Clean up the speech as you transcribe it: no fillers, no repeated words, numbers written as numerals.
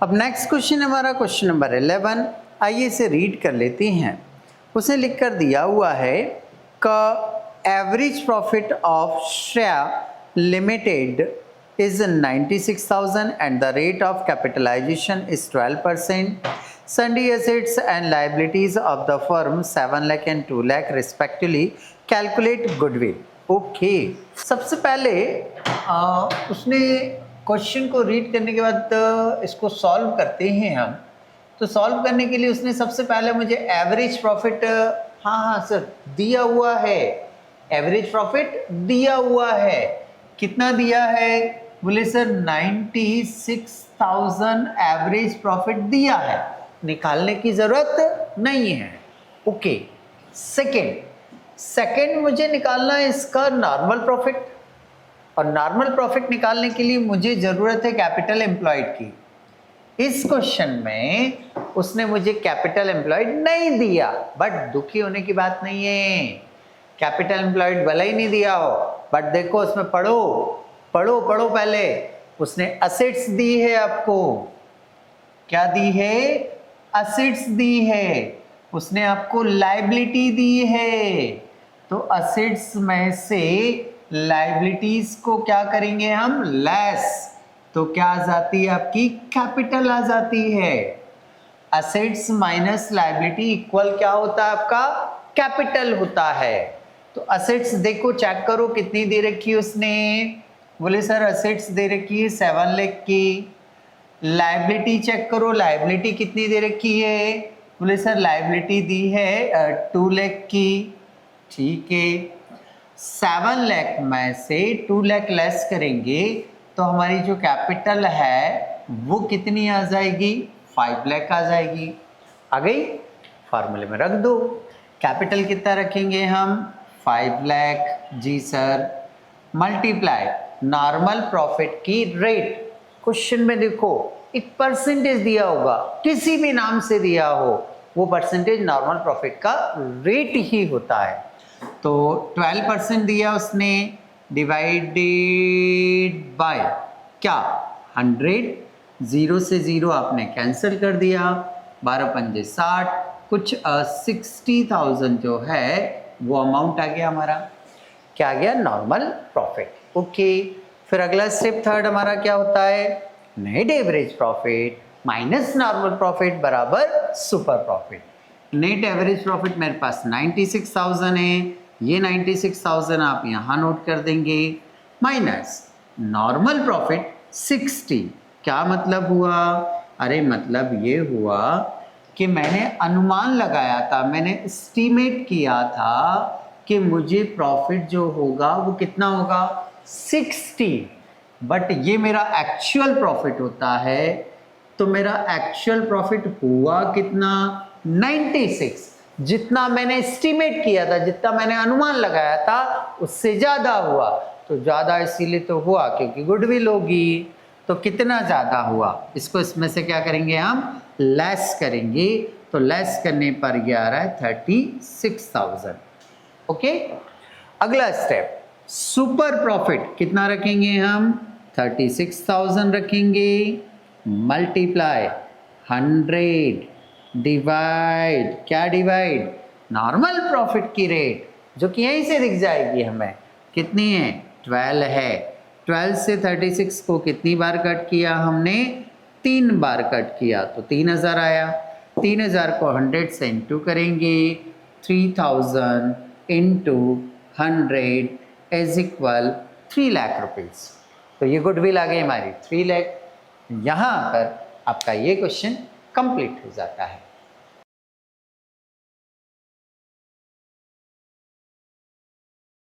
अब next question हमारा question number 11, आइए इसे रीड कर लेते हैं। उसने लिख कर दिया हुआ है का average profit of Shreya limited is 96,000 and the rate of capitalization is 12%. Sundry assets and liabilities of the firm 7 lakh and 2 lakh respectively. Calculate goodwill. Okay सबसे पहले उसने क्वेश्चन को रीड करने के बाद इसको सॉल्व करते हैं हम। तो सॉल्व करने के लिए उसने सबसे पहले मुझे एवरेज प्रॉफिट, हाँ सर दिया हुआ है, एवरेज प्रॉफिट दिया हुआ है। कितना दिया है? बोले सर 96,000 एवरेज प्रॉफिट दिया है, निकालने की जरूरत नहीं है। ओके सेकंड मुझे निकालना है इसका नॉर्मल प्रॉफिट, और नॉर्मल प्रॉफिट निकालने के लिए मुझे जरूरत है कैपिटल एम्प्लॉयड की। इस क्वेश्चन में उसने मुझे कैपिटल एम्प्लॉयड नहीं दिया, बट दुखी होने की बात नहीं है। कैपिटल एम्प्लॉयड भले ही नहीं दिया हो, बट देखो उसमें पढ़ो पहले। उसने असेट्स दी है आपको, क्या दी है? असेट्स दी है। उसने आपको लायबिलिटी दी है, तो असेट्स में से लायबिलिटीज को क्या करेंगे हम? लेस। तो क्या आ जाती है आपकी? कैपिटल आ जाती है। असेट्स माइनस लायबिलिटी इक्वल क्या होता है आपका? कैपिटल होता है। तो असेट्स देखो, चेक करो कितनी दे रखी है उसने। बोले सर असेट्स दे रखी है 7 लाख की। लायबिलिटी चेक करो, लायबिलिटी कितनी दे रखी है? बोले सर लायबिलिटी दी है 2 लाख की। ठीक है, 7 लाख में से 2 लाख लेस करेंगे तो हमारी जो कैपिटल है वो कितनी आ जाएगी? 5 लाख आ जाएगी। आ गई? फार्मूले में रख दो। कैपिटल कितना रखेंगे हम? 5 लाख। जी सर। मल्टीप्लाई नॉर्मल प्रॉफिट की रेट। क्वेश्चन में देखो एक परसेंटेज दिया होगा, किसी भी नाम से दिया हो, वो परसेंटेज नॉर्मल प्रॉफिट का रेट ही होता है। तो 12% दिया उसने, डिवाइडेड बाय क्या? 100। 0 से 0 आपने कैंसिल कर दिया, 12 पंजे 60, कुछ 60,000 जो है वो अमाउंट आ गया हमारा। क्या आ गया? Normal profit. ओके, फिर अगला स्टेप थर्ड हमारा क्या होता है? Net average profit minus normal profit बराबर super profit. Net average profit मेरे पास 96,000 है, ये 96,000 आप यहाँ नोट कर देंगे, माइनस नॉर्मल प्रॉफिट 60। क्या मतलब हुआ? अरे मतलब ये हुआ कि मैंने अनुमान लगाया था, मैंने एस्टीमेट किया था कि मुझे प्रॉफिट जो होगा वो कितना होगा? 60, बट ये मेरा एक्चुअल प्रॉफिट होता है। तो मेरा एक्चुअल प्रॉफिट हुआ कितना? 96। जितना मैंने एस्टीमेट किया था, जितना मैंने अनुमान लगाया था, उससे ज़्यादा हुआ। तो ज़्यादा इसीलिए तो हुआ क्योंकि गुडविल होगी। तो कितना ज़्यादा हुआ? इसको इसमें से क्या करेंगे हम? लेस करेंगे। तो लेस करने पर ये आ रहा है 36,000। ओके, अगला स्टेप सुपर प्रॉफिट कितना रखेंगे हम? 36,000 रखेंगे, मल्टीप्लाई 100 डिवाइड, क्या डिवाइड? नॉर्मल प्रॉफिट की रेट, जो कि यहीं से दिख जाएगी हमें, कितनी है? 12 है। 12 से 36 को कितनी बार कट किया हमने? 3 बार कट किया, तो 3000 आया। 3000 को 100 से इंटू करेंगे, 3000 into 100 is equal 3 lakh rupees. तो ये गुडविल आ गई हमारी 3 लाख। यहाँ पर आपका ये क्वेश्चन कंप्लीट हो जाता है।